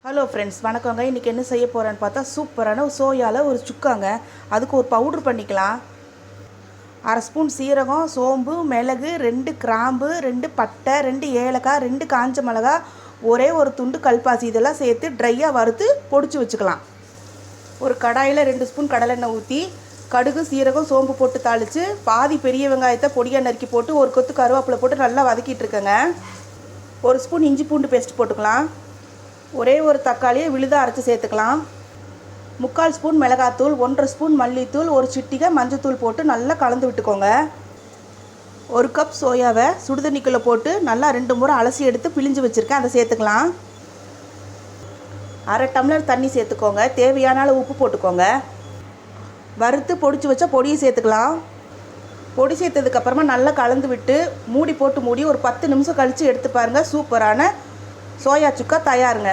Hello friends, வணக்கங்க. இன்றைக்கி என்ன செய்ய போகிறேன்னு பார்த்தா சூப்பரான சோயாவில் ஒரு சுக்காங்க. அதுக்கு ஒரு பவுட்ரு பண்ணிக்கலாம். 1/2 ஸ்பூன் சீரகம், சோம்பு, மிளகு, 2 கிராம்பு, 2 பட்டை, 2 ஏலக்காய், 2 காஞ்ச மிளகா, ஒரே ஒரு துண்டு கல்பாசி, இதெல்லாம் சேர்த்து ட்ரையாக வறுத்து பொடிச்சு வச்சுக்கலாம். ஒரு கடாயில் 2 ஸ்பூன் கடலெண்ணெய் ஊற்றி கடுகு, சீரகம், சோம்பு போட்டு தாளித்து பாதி பெரிய வெங்காயத்தை பொடியாக நறுக்கி போட்டு ஒரு கொத்து கருவேப்பிலை போட்டு நல்லா வதக்கிட்டு இருக்கேங்க. 1 ஸ்பூன் இஞ்சி பூண்டு பேஸ்ட் போட்டுக்கலாம். ஒரே ஒரு தக்காளியை விழுதாக அரைச்சி சேர்த்துக்கலாம். 3/4 ஸ்பூன் மிளகாத்தூள், 1/2 ஸ்பூன் மல்லித்தூள், ஒரு சிட்டிகை மஞ்சத்தூள் போட்டு நல்லா கலந்து விட்டுக்கோங்க. 1 கப் சோயாவை சுடுதண்ணிக்குள்ளே போட்டு நல்லா 2 முறை அலசி எடுத்து பிழிஞ்சு வச்சுருக்கேன், அதை சேர்த்துக்கலாம். 1/2 டம்ளர் தண்ணி சேர்த்துக்கோங்க. தேவையான அளவு உப்பு போட்டுக்கோங்க. வறுத்து பொடிச்சு வச்ச பொடியை சேர்த்துக்கலாம். பொடி சேர்த்ததுக்கப்புறமா நல்லா கலந்து விட்டு மூடி போட்டு மூடி ஒரு 10 நிமிஷம் கழித்து எடுத்து பாருங்கள். சூப்பரான சோயா சுக்கா தயாருங்க.